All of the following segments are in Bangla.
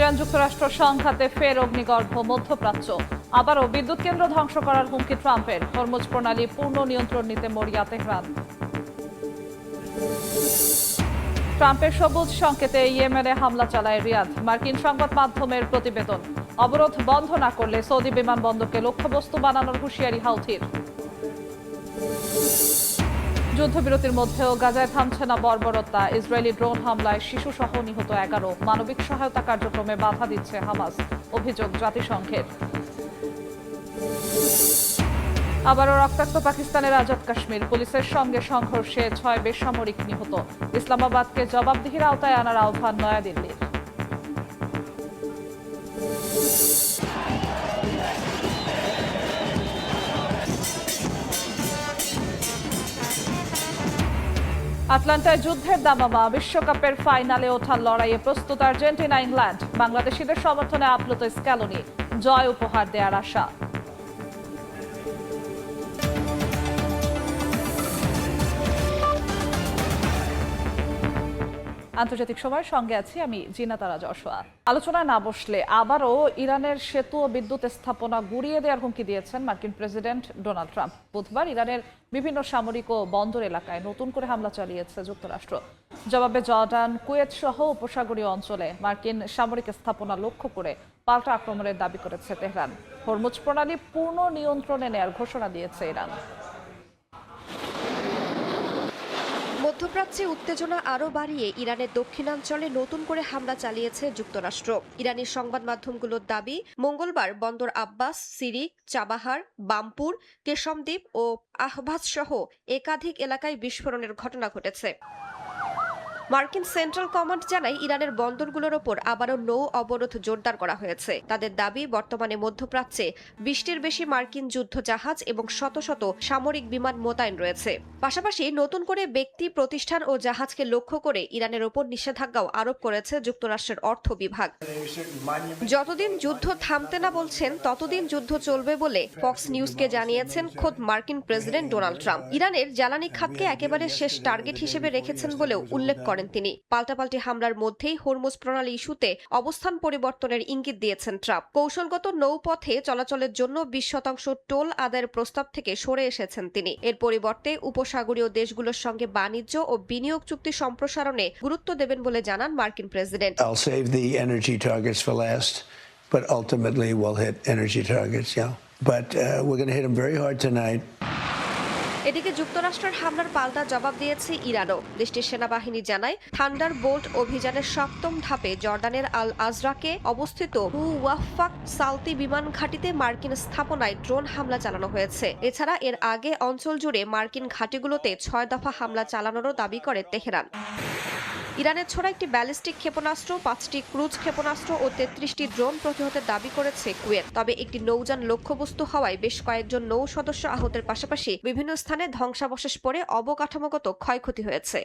ইরান যুক্তরাষ্ট্র সংঘাতে ফের অগ্নিগর্ভ মধ্যপ্রাচ্য। আবারও বিদ্যুৎ কেন্দ্র ধ্বংস করার হুমকি ট্রাম্পের। হরমুজ প্রণালী পূর্ণ নিয়ন্ত্রণ নিতে মরিয়া তেহরান। ট্রাম্পের সবুজ সংকেতে ইয়েমেনে হামলা চালায় রিয়াদ। মার্কিন সংবাদ মাধ্যমের প্রতিবেদন। অবরোধ বন্ধ না করলে সৌদি বিমানবন্দরকে লক্ষ্যবস্তু বানানোর হুঁশিয়ারি হাউথির। যুদ্ধবিরতির মধ্যেও গাজায় থামছে না বর্বরতা। ইসরায়েলি ড্রোন হামলায় শিশুসহ নিহত 11। মানবিক সহায়তা কার্যক্রমে বাধা দিচ্ছে হামাস, অভিযোগ জাতিসংঘের। আবারও রক্তাক্ত পাকিস্তানের আজাদ কাশ্মীর। পুলিশের সঙ্গে সংঘর্ষে 6 বেসামরিক নিহত। ইসলামাবাদকে জবাবদিহির আওতায় আনার আহ্বান নয়াদিল্লির। আটলান্টায় যুদ্ধের দামামা। বিশ্বকাপের ফাইনালে ওঠার লড়াইয়ে প্রস্তুত আর্জেন্টিনা, ইংল্যান্ড। বাংলাদেশিদের সমর্থনে আপ্লুত স্ক্যালোনি। জয় উপহার দেওয়ার আশা। আন্তর্জাতিক সময়ের সঙ্গে আছি আমি জিনা তারা যশোয়া। আলোচনায় না বসলে আবারও ইরানের সেতু ও বিদ্যুৎ স্থাপনা গুঁড়িয়ে দেওয়ার হুমকি দিয়েছেন মার্কিন প্রেসিডেন্ট ডোনাল্ড ট্রাম্প। বুধবার ইরানের বিভিন্ন সামরিক ও বন্দর এলাকায় নতুন করে হামলা চালিয়েছে যুক্তরাষ্ট্র। জবাবে জর্ডান, কুয়েত সহ উপসাগরীয় অঞ্চলে মার্কিন সামরিক স্থাপনা লক্ষ্য করে পাল্টা আক্রমণের দাবি করেছে তেহরান। হরমুজ প্রণালী পূর্ণ নিয়ন্ত্রণে নেয়ার ঘোষণা দিয়েছে ইরান। মধ্যপ্রাচ্যে উত্তেজনা আরও বাড়িয়ে ইরানের দক্ষিণাঞ্চলে নতুন করে হামলা চালিয়েছে যুক্তরাষ্ট্র। ইরানি সংবাদ মাধ্যমগুলোর দাবি, মঙ্গলবার বন্দর আব্বাস, সিরিক, চাবাহার, বামপুর, কেশমদ্বীপ ও আহবাজ সহ একাধিক এলাকায় বিস্ফোরণের ঘটনা ঘটেছে। মার্কিন সেন্ট্রাল কমান্ড জানায়, ইরানের বন্দরগুলোর ওপর আবারও নৌ অবরোধ জোরদার করা হয়েছে। তাদের দাবি, বর্তমানে মধ্যপ্রাচ্যে 20টির বেশি মার্কিন যুদ্ধ জাহাজ এবং শত শত সামরিক বিমান মোতায়েন রয়েছে। পাশাপাশি নতুন করে ব্যক্তি, প্রতিষ্ঠান ও জাহাজকে লক্ষ্য করে ইরানের ওপর নিষেধাজ্ঞাও আরোপ করেছে যুক্তরাষ্ট্রের অর্থ বিভাগ। যতদিন যুদ্ধ থামতে না বলছেন ততদিন যুদ্ধ চলবে বলে ফক্স নিউজকে জানিয়েছেন খোদ মার্কিন প্রেসিডেন্ট ডোনাল্ড ট্রাম্প। ইরানের জ্বালানি খাতকে একেবারে শেষ টার্গেট হিসেবে রেখেছেন বলেও উল্লেখ করেন তিনি। পাল্টাপাল্টি হামলার মধ্যেই হরমুজ প্রণালী ইস্যুতে অবস্থান পরিবর্তনের ইঙ্গিত দিয়েছেন ট্রাম্প। কৌশলগত নৌপথে চলাচলের জন্য 20% টোল আদায়ের প্রস্তাব থেকে সরে এসেছেন তিনি। এর পরিবর্তে উপসাগরীয় দেশগুলোর সঙ্গে বাণিজ্য ও বিনিয়োগ চুক্তি সম্প্রসারণে গুরুত্ব দেবেন বলে জানান মার্কিন president. I'll save the energy targets for last, but ultimately we'll hit energy targets, yeah. But we're going to hit them very hard tonight. এদিকে যুক্তরাষ্ট্রের হামলার পাল্টা জবাব দিয়েছে ইরানও। দেশটির সেনাবাহিনী জানায়, থান্ডার বোল্ট অভিযানের 7ম ধাপে জর্ডানের আল আজরাকে অবস্থিত ওয়াফাক সালতি বিমান ঘাঁটিতে মার্কিন স্থাপনায় ড্রোন হামলা চালানো হয়েছে। এছাড়া এর আগে অঞ্চল জুড়ে মার্কিন ঘাঁটিগুলোতে 6 দফা হামলা চালানোরও দাবি করে তেহরান। ইরানের ছোড়া একটি ব্যালিস্টিক ক্ষেপণাস্ত্র, 5টি ক্রুজ ক্ষেপণাস্ত্র ও 33টি ড্রোন প্রতিহতের দাবি করেছে কুয়েত। তবে একটি নৌযান লক্ষ্যবস্তু হওয়ায় বেশ কয়েকজন নৌ সদস্য আহতের পাশাপাশি বিভিন্ন স্থানে ধ্বংসাবশেষ পড়ে অবকাঠামোগত ক্ষয়ক্ষতি হয়েছে।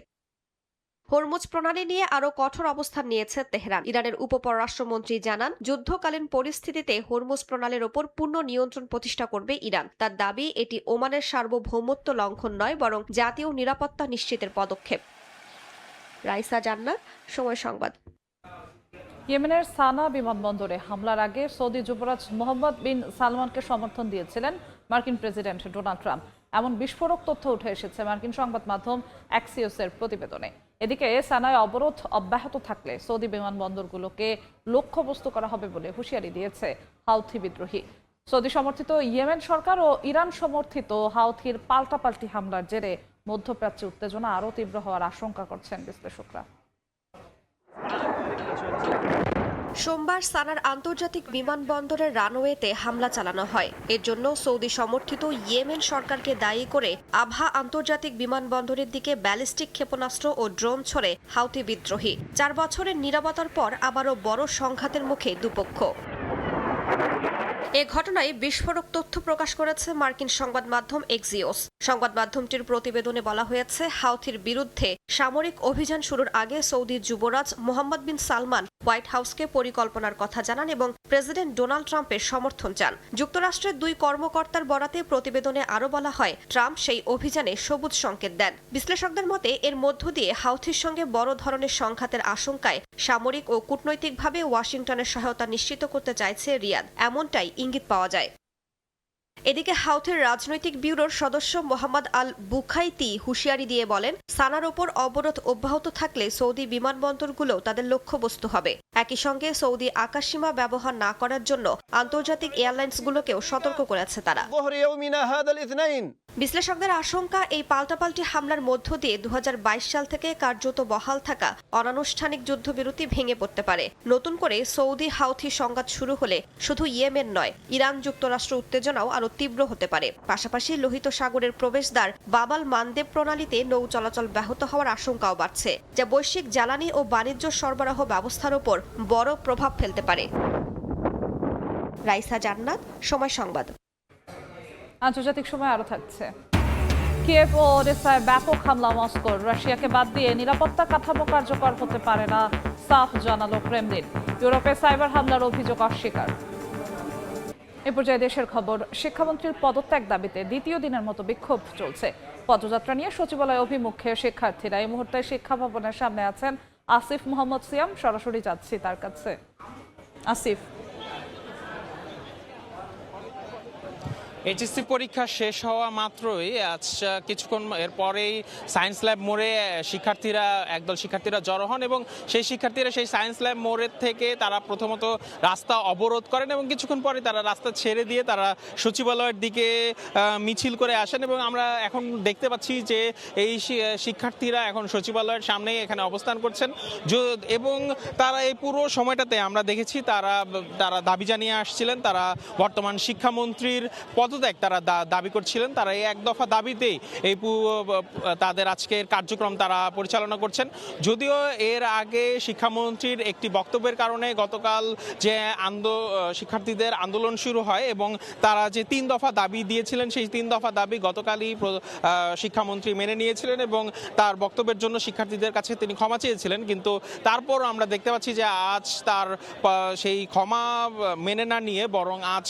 হরমুজ প্রণালী নিয়ে আরও কঠোর অবস্থান নিয়েছে তেহরান। ইরানের উপপররাষ্ট্রমন্ত্রী জানান, যুদ্ধকালীন পরিস্থিতিতে হরমুজ প্রণালীর ওপর পূর্ণ নিয়ন্ত্রণ প্রতিষ্ঠা করবে ইরান। তার দাবি, এটি ওমানের সার্বভৌমত্ব লঙ্ঘন নয়, বরং জাতীয় নিরাপত্তা নিশ্চিতের পদক্ষেপ। রাইসা জান্নাত, সময় সংবাদ। ইয়েমেনের সানা বিমানবন্দরে হামলার আগে সৌদি যুবরাজ মোহাম্মদ বিন সালমানকে সমর্থন দিয়েছিলেন মার্কিন প্রেসিডেন্ট ডোনাল্ড ট্রাম্প। এমন বিস্ফোরক তথ্য উঠে এসেছে মার্কিন সংবাদ মাধ্যম অ্যাক্সিওসের প্রতিবেদনে। এদিকে সানায় অবরোধ অব্যাহত থাকলে সৌদি বিমানবন্দরগুলোকে লক্ষ্যবস্তু করা হবে বলে হুঁশিয়ারি দিয়েছে হাউথি বিদ্রোহী। সৌদি সমর্থিত ইয়েমেন সরকার ও ইরান সমর্থিত হাউথির পাল্টাপাল্টি হামলার জেরে মধ্যপ্রাচ্যে উত্তেজনা আরও তীব্র হওয়ার আশঙ্কা করছেন বিশ্লেষকরা। সোমবার সানার আন্তর্জাতিক বিমানবন্দরের রানওয়েতে হামলা চালানো হয়। এর জন্য সৌদি সমর্থিত ইয়েমেন সরকারকে দায়ী করে আবহা আন্তর্জাতিক বিমানবন্দরের দিকে ব্যালিস্টিক ক্ষেপণাস্ত্র ও ড্রোন ছড়ে হাউথি বিদ্রোহী। 4 বছরের নীরবতার পর আবারও বড় সংঘাতের মুখে দুপক্ষ। এ ঘটনায় বিস্ফোরক তথ্য প্রকাশ করেছে মার্কিন সংবাদ মাধ্যম এক্সিওস। সংবাদ মাধ্যমটির প্রতিবেদনে বলা হয়েছে, হাউথির বিরুদ্ধে সামরিক অভিযান শুরুর আগে সৌদি যুবরাজ মোহাম্মদ বিন সালমান হোয়াইট হাউসকে পরিকল্পনার কথা জানান এবং প্রেসিডেন্ট ডোনাল্ড ট্রাম্পের সমর্থন চান। যুক্তরাষ্ট্রের 2 কর্মকর্তার বরাতে প্রতিবেদনে আরও বলা হয়, ট্রাম্প সেই অভিযানে সবুজ সংকেত দেন। বিশ্লেষকদের মতে এর মধ্য দিয়ে হাউথির সঙ্গে বড় ধরনের সংঘাতের আশঙ্কায় সামরিক ও কূটনৈতিকভাবে ওয়াশিংটনের সহায়তা নিশ্চিত করতে চাইছে রিয়াদ, এমনটাই ইঙ্গিত পাওয়া যায়। এদিকে হাউথির রাজনৈতিক ব্যুরোর সদস্য মোহাম্মদ আল বুখাইতি হুঁশিয়ারি দিয়ে বলেন, সানার ওপর অবরোধ অব্যাহত থাকলে সৌদি বিমানবন্দরগুলো তাদের লক্ষ্যবস্তু হবে। একই সঙ্গে সৌদি আকাশসীমা ব্যবহার না করার জন্য আন্তর্জাতিক এয়ারলাইন্সগুলোকেও সতর্ক করেছে তারা। বিশ্লেষকদের আশঙ্কা, এই পাল্টাপাল্টি হামলার মধ্য দিয়ে 2022 সাল থেকে কার্যত বহাল থাকা অনানুষ্ঠানিক যুদ্ধবিরতি ভেঙে পড়তে পারে। নতুন করে সৌদি হাউথি সংঘাত শুরু হলে শুধু ইয়েমেন নয়, ইরান যুক্তরাষ্ট্র উত্তেজনাও আরও তীব্র হতে পারে। পাশাপাশি লোহিত সাগরের প্রবেশদ্বার বাবাল মানদেব প্রণালীতে নৌ চলাচল ব্যাহত হওয়ার আশঙ্কাও বাড়ছে, যা বৈশ্বিক জ্বালানি ও বাণিজ্য সরবরাহ ব্যবস্থার ওপর বড় প্রভাব ফেলতে পারে। রাইসা জান্নাত, সময় সংবাদ। আন্তর্জাতিক সময় আরো থাকছে। কিয়েভ ও ওডেসায় ব্যাপক হামলা মস্কোর। রাশিয়াকে বাদ দিয়ে নিরাপত্তা কাঠামো কার্যকর হতে পারে না, সাফ জানালো ক্রেমলিন। ইউরোপে সাইবার হামলার অভিযোগ অস্বীকার। এ পর্যায়ে দেশের খবর। শিক্ষামন্ত্রীর পদত্যাগ দাবিতে দ্বিতীয় দিনের মতো বিক্ষোভ চলছে। পদযাত্রা নিয়ে সচিবালয় অভিমুখে শিক্ষার্থীরা। এই মুহূর্তে শিক্ষা ভবনের সামনে আছেন আসিফ মোহাম্মদ সিয়াম, সরাসরি যাচ্ছি তার কাছে। আসিফ, এইচএসসি পরীক্ষা শেষ হওয়া মাত্রই আজ কিছুক্ষণ এরপরেই সায়েন্স ল্যাব মোড়ে একদল শিক্ষার্থীরা জড়ো হন এবং সেই শিক্ষার্থীরা সেই সায়েন্স ল্যাব মোড়ের থেকে তারা প্রথমত রাস্তা অবরোধ করেন এবং কিছুক্ষণ পরে তারা রাস্তা ছেড়ে দিয়ে তারা সচিবালয়ের দিকে মিছিল করে আসেন এবং আমরা এখন দেখতে পাচ্ছি যে এই শিক্ষার্থীরা এখন সচিবালয়ের সামনেই এখানে অবস্থান করছেন এবং তারা এই পুরো সময়টাতে আমরা দেখেছি তারা দাবি জানিয়ে আসছিলেন। তারা বর্তমান শিক্ষামন্ত্রীর পদত্যাগ তারা দাবি করছিলেন। তারা এই এক দফা দাবিতেই এই তাদের আজকের কার্যক্রম তারা পরিচালনা করছেন। যদিও এর আগে শিক্ষামন্ত্রীর একটি বক্তব্যের কারণে গতকাল যে শিক্ষার্থীদের আন্দোলন শুরু হয় এবং তারা যে 3 দফা দাবি দিয়েছিলেন সেই 3 দফা দাবি গতকালই শিক্ষামন্ত্রী মেনে নিয়েছিলেন এবং তার বক্তব্যের জন্য শিক্ষার্থীদের কাছে তিনি ক্ষমা চেয়েছিলেন। কিন্তু তারপর আমরা দেখতে পাচ্ছি যে আজ তার সেই ক্ষমা মেনে না নিয়ে বরং আজ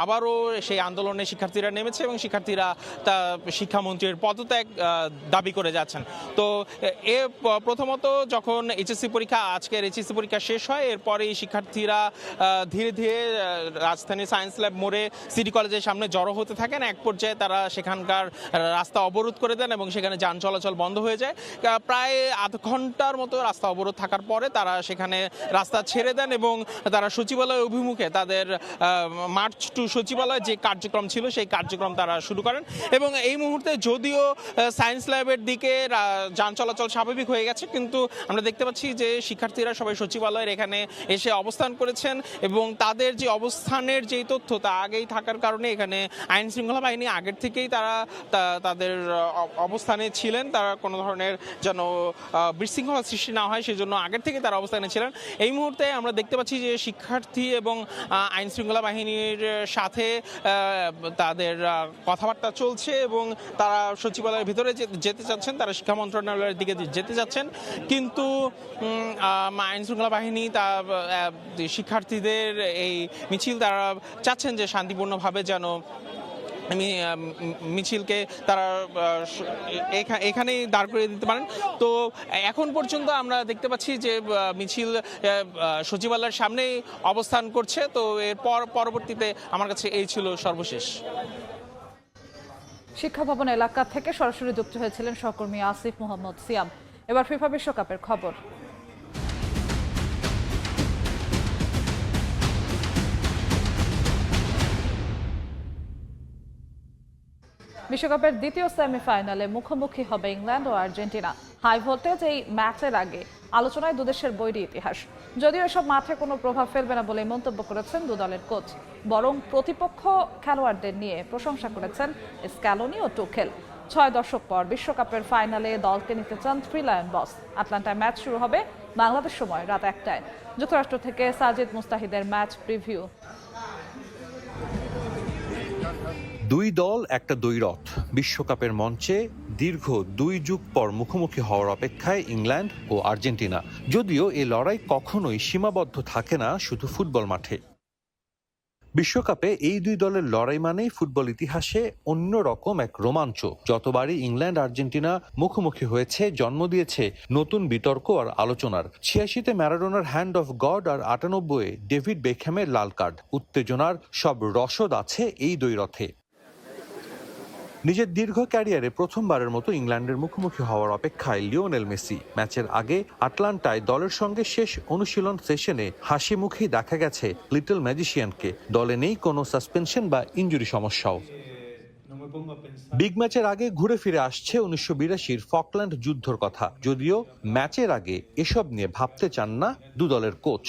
আবারও সেই আন্দোলনে শিক্ষার্থীরা নেমেছে এবং শিক্ষার্থীরা শিক্ষামন্ত্রীর পদত্যাগ দাবি করে যাচ্ছেন। তো প্রথমত যখন আজকের এইচএসসি পরীক্ষা শেষ হয়, এরপরেই শিক্ষার্থীরা ধীরে ধীরে রাজধানী সায়েন্স ল্যাব মোড়ে সিটি কলেজের সামনে জড়ো হতে থাকেন। এক পর্যায়ে তারা সেখানকার রাস্তা অবরোধ করে দেন এবং সেখানে যান চলাচল বন্ধ হয়ে যায়। প্রায় আধ ঘন্টার মতো রাস্তা অবরোধ থাকার পরে তারা সেখানে রাস্তা ছেড়ে দেন এবং তারা সচিবালয় অভিমুখে তাদের মার্চ টু সচিবালয় যে কার্যক্রম ছিল সেই কার্যক্রম তারা শুরু করেন এবং এই মুহূর্তে যদিও সায়েন্স ল্যাবের দিকে যান চলাচল স্বাভাবিক হয়ে গেছে, কিন্তু আমরা দেখতে পাচ্ছি যে শিক্ষার্থীরা সবাই সচিবালয়ের এখানে এসে অবস্থান করেছেন এবং তাদের যে অবস্থানের যেই তথ্য তা আগেই থাকার কারণে এখানে আইন শৃঙ্খলা বাহিনী আগের থেকেই তাদের অবস্থানে ছিলেন। তারা কোনো ধরনের যেন বিশৃঙ্খলা সৃষ্টি না হয় সেজন্য আগের থেকে তারা অবস্থানে ছিলেন। এই মুহূর্তে আমরা দেখতে পাচ্ছি যে শিক্ষার্থী এবং আইন শৃঙ্খলা বাহিনীর সাথে তাদের কথাবার্তা চলছে এবং তারা সচিবালয়ের ভিতরে যেতে চাচ্ছেন, তারা শিক্ষা মন্ত্রণালয়ের দিকে যেতে চাচ্ছেন, কিন্তু আইন শৃঙ্খলা বাহিনী শিক্ষার্থীদের এই মিছিল তারা চাচ্ছেন যে শান্তিপূর্ণভাবে যেন মিছিলকে তারা এখানেই দাঁড় করিয়ে দিতে পারেন। তো এখন পর্যন্ত আমরা দেখতে পাচ্ছি যে মিছিল সচিবালয়ের সামনেই অবস্থান করছে। তো এর পরবর্তীতে আমার কাছে এই ছিল সর্বশেষ। শিক্ষা ভবন এলাকা থেকে সরাসরি যুক্ত হয়েছিলেন সহকর্মী আসিফ মোহাম্মদ সিয়াম। এবার ফিফা বিশ্বকাপের খবর। বিশ্বকাপের দ্বিতীয় সেমিফাইনালে মুখোমুখি হবে ইংল্যান্ড ও আর্জেন্টিনা। হাই ভোল্টেজ এই ম্যাচের আগে আলোচনায় দুদেশের বৈরী ইতিহাস। যদিও এসব মাঠে কোনো প্রভাব ফেলবে না বলে মন্তব্য করেছেন দু দলের কোচ, বরং প্রতিপক্ষ খেলোয়াড়দের নিয়ে প্রশংসা করেছেন স্ক্যালোনি ও টুখেল। 6 দশক পর বিশ্বকাপের ফাইনালে দলকে নিতে চান 3 লায়ন বস। আটলান্টায় ম্যাচ শুরু হবে বাংলাদেশ সময় রাত 1টায়। যুক্তরাষ্ট্র থেকে সাজিদ মুস্তাহিদের ম্যাচ প্রিভিউ। দুই দল একটা দ্বৈরথ। বিশ্বকাপের মঞ্চে দীর্ঘ 2 যুগ পর মুখোমুখি হওয়ার অপেক্ষায় ইংল্যান্ড ও আর্জেন্টিনা। যদিও এই লড়াই কখনোই সীমাবদ্ধ থাকে না শুধু ফুটবল মাঠে। বিশ্বকাপে এই দুই দলের লড়াই মানেই ফুটবল ইতিহাসে অন্যরকম এক রোমাঞ্চ। যতবারই ইংল্যান্ড আর্জেন্টিনা মুখোমুখি হয়েছে জন্ম দিয়েছে নতুন বিতর্ক আর আলোচনার। 86-তে ম্যারাডোনার হ্যান্ড অফ গড আর 98-এ ডেভিড বেকহ্যামের লাল কার্ড। উত্তেজনার সব রসদ আছে এই দ্বৈরথে। নিজের দীর্ঘ ক্যারিয়ারে প্রথমবারের মতো ইংল্যান্ডের মুখোমুখি হওয়ার অপেক্ষায় লিওনেল মেসি। ম্যাচের আগে আটলান্টায় দলের সঙ্গে শেষ অনুশীলন সেশনে হাসি মুখেই দেখা গেছে লিটল ম্যাজিশিয়ানকে। দলে নেই কোনো সাসপেনশন বা ইনজুরি সমস্যাও। বিগ ম্যাচের আগে ঘুরে ফিরে আসছে 1982-র ফকল্যান্ড যুদ্ধর কথা। যদিও ম্যাচের আগে এসব নিয়ে ভাবতে চান না দু দলের কোচ।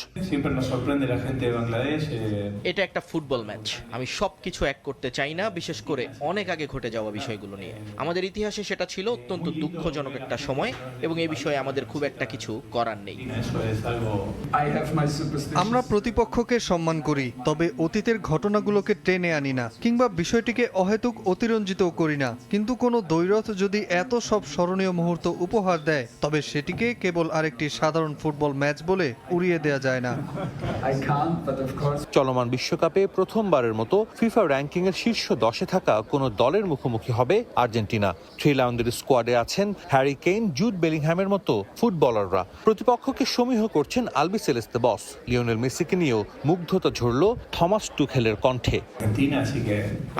এটা একটা ফুটবল ম্যাচ, আমি সবকিছু এক করতে চাই না, বিশেষ করে অনেক আগে ঘটে যাওয়া বিষয়গুলো নিয়ে। আমাদের ইতিহাসে সেটা ছিল অত্যন্ত দুঃখজনক একটা সময় এবং এই বিষয়ে আমাদের খুব একটা কিছু করার নেই। আমরা প্রতিপক্ষকে সম্মান করি, তবে অতীতের ঘটনাগুলোকে টেনে আনি না কিংবা বিষয়টিকে অহেতুক অতিরঞ্জিত করি না। কিন্তু কোনো দ্বৈরথ যদি এত সব স্মরণীয় মুহূর্ত উপহার দেয়, তবে সেটিকে কেবল আরেকটি সাধারণ ফুটবল ম্যাচ বলে উড়িয়ে দেওয়া যায় না। চলমান বিশ্বকাপে প্রথমবারের মতো ফিফা র্যাঙ্কিং এর শীর্ষ 10-এ থাকা কোনো দলের মুখোমুখি হবে আর্জেন্টিনা। 3 লাউন্ডের স্কোয়াডে আছেন হ্যারি কেইন, জুড বেলিংহ্যামের মতো ফুটবলাররা। প্রতিপক্ষকে সমীহ করছেন আলবিসেলেস্তে বস। লিওনেল মেসিকে নিয়েও মুগ্ধতা ঝরল থমাস টুখেলের কণ্ঠে।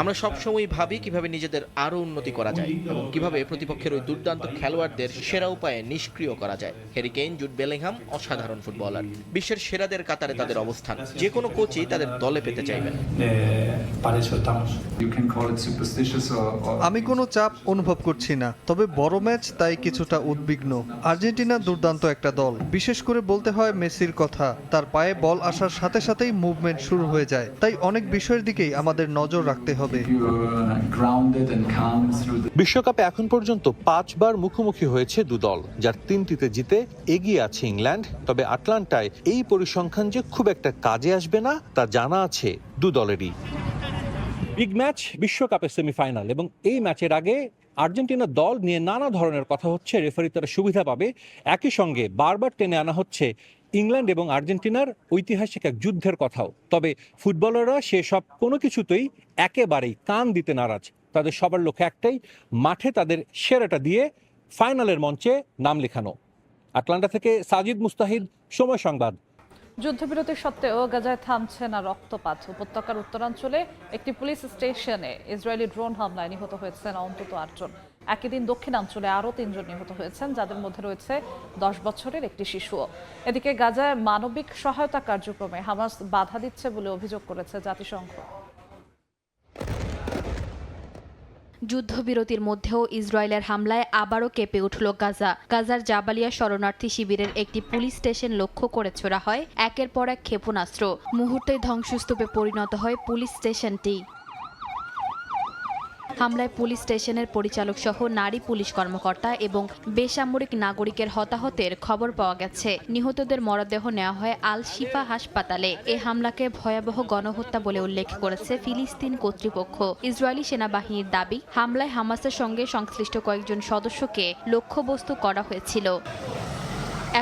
আমরা সবসময় ভাবি কিভাবে নিজেদের আরো উন্নতি করা যায় এবং কিভাবে প্রতিপক্ষের ওই দুর্দান্ত খেলোয়াড়দের সেরা উপায়ে নিষ্ক্রিয় করা যায়। হ্যারি কেইন, জুড বেলিংহ্যাম অসাধারণ ফুটবলার। বিশ্বের সেরাদের কাতারে তাদের অবস্থান। যে কোনো কোচই তাদের দলে পেতে চাইবেন। আমি কোনো চাপ অনুভব করছি না, তবে বড় ম্যাচ তাই কিছুটা উদ্বিগ্ন। আর্জেন্টিনা দুর্দান্ত একটা দল, বিশেষ করে বলতে হয় মেসির কথা। তার পায়ে বল আসার সাথে সাথেই মুভমেন্ট শুরু হয়ে যায়, তাই অনেক বিষয়ের দিকেই আমাদের নজর রাখতে হবে। বিশ্বকাপে এখন পর্যন্ত 5 বার মুখোমুখি হয়েছে দু দল, যার 3টিতে জিতে এগিয়ে আছে ইংল্যান্ড। তবে আটলান্টায় এই পরিসংখ্যান যে খুব একটা কাজে আসবে না তা জানা আছে দু দলেরই। বিগ ম্যাচ, বিশ্বকাপের সেমিফাইনাল এবং এই ম্যাচের আগে আর্জেন্টিনা দল নিয়ে নানা ধরনের কথা হচ্ছে। রেফারি তারা সুবিধা পাবে। একই সঙ্গে বারবার টেনে আনা হচ্ছে ইংল্যান্ড এবং আর্জেন্টিনার ঐতিহাসিক এক যুদ্ধের কথাও। তবে ফুটবলাররা সেসব কোনো কিছুতেই একেবারেই কান দিতে নারাজ। তাদের সবার লক্ষ্য একটাই, মাঠে তাদের সেরাটা দিয়ে ফাইনালের মঞ্চে নাম লেখানো। আটলান্টা থেকে সাজিদ মুস্তাহিদ, সময় সংবাদ। যুদ্ধবিরতি সত্ত্বেও গাজায় থামছে না রক্তপাত। উপত্যকার উত্তরাঞ্চলে একটি পুলিশ স্টেশনে ইসরায়েলি ড্রোন হামলায় নিহত হয়েছেন অন্তত 8 জন। একই দিন দক্ষিণাঞ্চলে আরও 3 জন নিহত হয়েছেন, যাদের মধ্যে রয়েছে 10 বছরের একটি শিশুও। এদিকে গাজায় মানবিক সহায়তা কার্যক্রমে হামাস বাধা দিচ্ছে বলে অভিযোগ করেছে জাতিসংঘ। যুদ্ধবিরতির মধ্যেও ইসরায়েলের হামলায় আবারও কেঁপে উঠল গাজা। গাজার জাবালিয়া শরণার্থী শিবিরের একটি পুলিশ স্টেশন লক্ষ্য করে ছোড়া হয় একের পর এক ক্ষেপণাস্ত্র। মুহূর্তেই ধ্বংসস্তূপে পরিণত হয় পুলিশ স্টেশনটি। হামলায় পুলিশ স্টেশনের পরিচালক সহ নারী পুলিশ কর্মকর্তা এবং বেসামরিক নাগরিকের হতাহতের খবর পাওয়া গেছে। নিহতদের মরদেহ নেওয়া হয় আল শিফা হাসপাতালে। এ হামলাকে ভয়াবহ গণহত্যা বলে উল্লেখ করেছে ফিলিস্তিন কর্তৃপক্ষ। ইসরায়েলি সেনাবাহিনীর দাবি, হামলায় হামাসের সঙ্গে সংশ্লিষ্ট কয়েকজন সদস্যকে লক্ষ্যবস্তু করা হয়েছিল।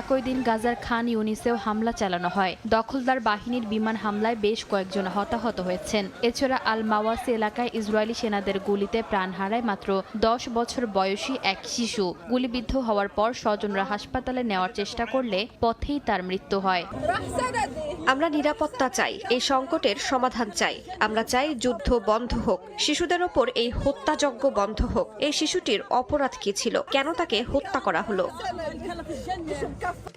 একই দিন গাজার খান ইউনিসেও হামলা চালানো হয়। দখলদার বাহিনীর বিমান হামলায় বেশ কয়েকজন হতাহত হয়েছেন। এছাড়া আল মাওয়াসি এলাকায় ইসরায়েলি সেনাদের গুলিতে প্রাণ হারায় মাত্র 10 বছর বয়সী এক শিশু। গুলিবিদ্ধ হওয়ার পর স্বজনরা হাসপাতালে নেওয়ার চেষ্টা করলে পথেই তার মৃত্যু হয়। আমরা নিরাপত্তা চাই, এই সংকটের সমাধান চাই। আমরা চাই যুদ্ধ বন্ধ হোক, শিশুদের ওপর এই হত্যাযজ্ঞ বন্ধ হোক। এই শিশুটির অপরাধ কি ছিল? কেন তাকে হত্যা করা হলো?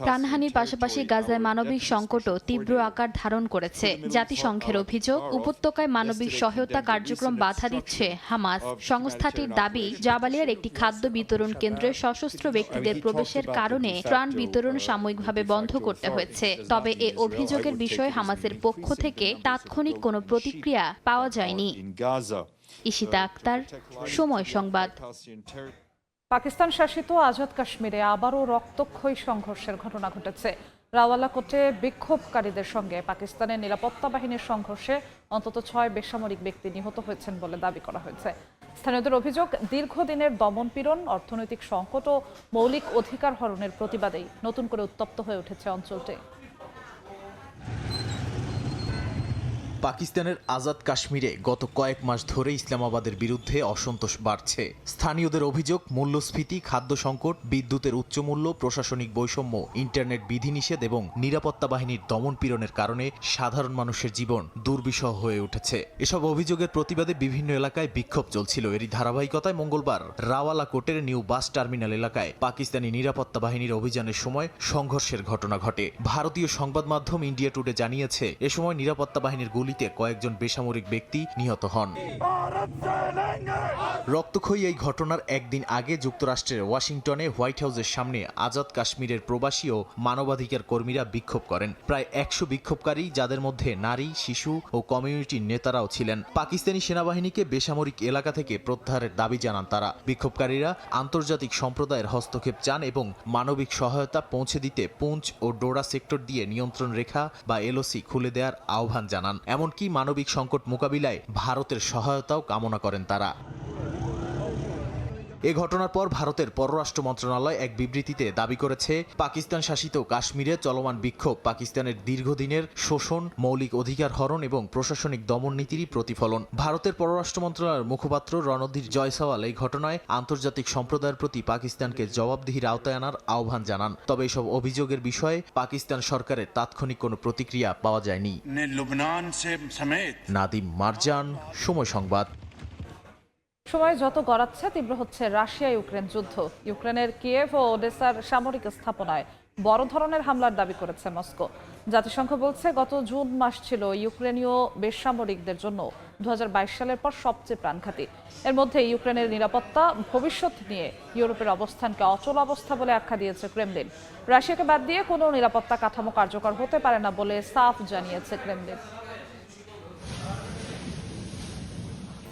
প্রাণহানির পাশাপাশি গাজায় মানবিক সংকটও তীব্র আকার ধারণ করেছে। জাতিসংঘের অভিযোগ, উপত্যকায় মানবিক সহায়তা কার্যক্রম বাধা দিচ্ছে হামাস। সংস্থাটির দাবি, জাবালিয়ার একটি খাদ্য বিতরণ কেন্দ্রে সশস্ত্র ব্যক্তিদের প্রবেশের কারণে ত্রাণ বিতরণ সাময়িকভাবে বন্ধ করতে হয়েছে। তবে এ অভিযোগের বিষয়ে হামাসের পক্ষ থেকে তাৎক্ষণিক কোনো প্রতিক্রিয়া পাওয়া যায়নি। ঈশিতা আক্তার, সময় সংবাদ। পাকিস্তান শাসিত আজাদ কাশ্মীরে আবারও রক্তক্ষয়ী সংঘর্ষের ঘটনা ঘটেছে। রাওয়ালাকোটে বিক্ষোভকারীদের সঙ্গে পাকিস্তানের নিরাপত্তা বাহিনীর সংঘর্ষে অন্তত 6 বেসামরিক ব্যক্তি নিহত হয়েছেন বলে দাবি করা হয়েছে। স্থানীয়দের অভিযোগ, দীর্ঘদিনের দমনপীড়ন, অর্থনৈতিক সংকট ও মৌলিক অধিকার হরণের প্রতিবাদেই নতুন করে উত্তপ্ত হয়ে উঠেছে অঞ্চলটি। পাকিস্তানের আজাদ কাশ্মীরে গত কয়েক মাস ধরে ইসলামাবাদের বিরুদ্ধে অসন্তোষ বাড়ছে। স্থানীয়দের অভিযোগ, মূল্যস্ফীতি, খাদ্য সংকট, বিদ্যুতের উচ্চ মূল্য, প্রশাসনিক বৈষম্য, ইন্টারনেট বিধিনিষেধ এবং নিরাপত্তা বাহিনীর দমনপীড়নের কারণে সাধারণ মানুষের জীবন দুর্বিষহ হয়ে উঠেছে। এসব অভিযোগের প্রতিবাদে বিভিন্ন এলাকায় বিক্ষোভ চলছিল। এরই ধারাবাহিকতায় মঙ্গলবার রাওয়ালাকোটের নিউ বাস টার্মিনাল এলাকায় পাকিস্তানি নিরাপত্তা বাহিনীর অভিযানের সময় সংঘর্ষের ঘটনা ঘটে। ভারতীয় সংবাদ মাধ্যম ইন্ডিয়া টুডে জানিয়েছে, এ সময় নিরাপত্তা বাহিনীর গুলিতে কয়েকজন বেসামরিক ব্যক্তি নিহত হন। রক্তক্ষয়ী এই ঘটনার একদিন আগে যুক্তরাষ্ট্রের ওয়াশিংটনে হোয়াইট হাউসের সামনে আজাদ কাশ্মীরের প্রবাসী ও মানবাধিকার কর্মীরা বিক্ষোভ করেন। প্রায় 100 বিক্ষোভকারী, যাদের মধ্যে নারী, শিশু ও কমিউনিটির নেতারাও ছিলেন। পাকিস্তানি সেনাবাহিনীকে বেসামরিক এলাকা থেকে প্রত্যাহারের দাবি জানান তারা। বিক্ষোভকারীরা আন্তর্জাতিক সম্প্রদায়ের হস্তক্ষেপ চান এবং মানবিক সহায়তা পৌঁছে দিতে পুঞ্চ ও ডোডা সেক্টর দিয়ে নিয়ন্ত্রণ রেখা বা এলওসি খুলে দেওয়ার আহ্বান জানান। এমনকি মানবিক সংকট মোকাবিলায় ভারতের সহায়তাও কামনা করেন তারা। এ ঘটনার পর ভারতের পররাষ্ট্র মন্ত্রণালয় এক বিবৃতিতে দাবি করেছে, পাকিস্তান শাসিত কাশ্মীরে চলমান বিক্ষোভ পাকিস্তানের দীর্ঘদিনের শোষণ, মৌলিক অধিকার হরণ এবং প্রশাসনিক দমন নীতিরই প্রতিফলন। ভারতের পররাষ্ট্র মন্ত্রণালয়ের মুখপাত্র রণধীর জয়সওয়াল এই ঘটনায় আন্তর্জাতিক সম্প্রদায়ের প্রতি পাকিস্তানকে জবাবদিহির আওতায় আনার আহ্বান জানান। তবে এসব অভিযোগের বিষয়ে পাকিস্তান সরকারের তাৎক্ষণিক কোনো প্রতিক্রিয়া পাওয়া যায়নি। নাদিম মারজান, সময় সংবাদ। সময় যত গড়াচ্ছে তীব্র হচ্ছে রাশিয়া ইউক্রেন যুদ্ধ। ইউক্রেনের কিয়েভ ও ওডেসার সামরিক স্থাপনায় বড় ধরনের হামলার দাবি করেছে মস্কো। জাতিসংঘ বলছে, গত জুন মাস ছিল ইউক্রেনীয় বেসামরিকদের জন্য 2022 সালের পর সবচেয়ে প্রাণঘাতী। এর মধ্যে ইউক্রেনের নিরাপত্তা ভবিষ্যৎ নিয়ে ইউরোপের অবস্থানকে অচল অবস্থা বলে আখ্যা দিয়েছে ক্রেমলিন। রাশিয়াকে বাদ দিয়ে কোনো নিরাপত্তা কাঠামো কার্যকর হতে পারে না বলে সাফ জানিয়েছে ক্রেমলিন।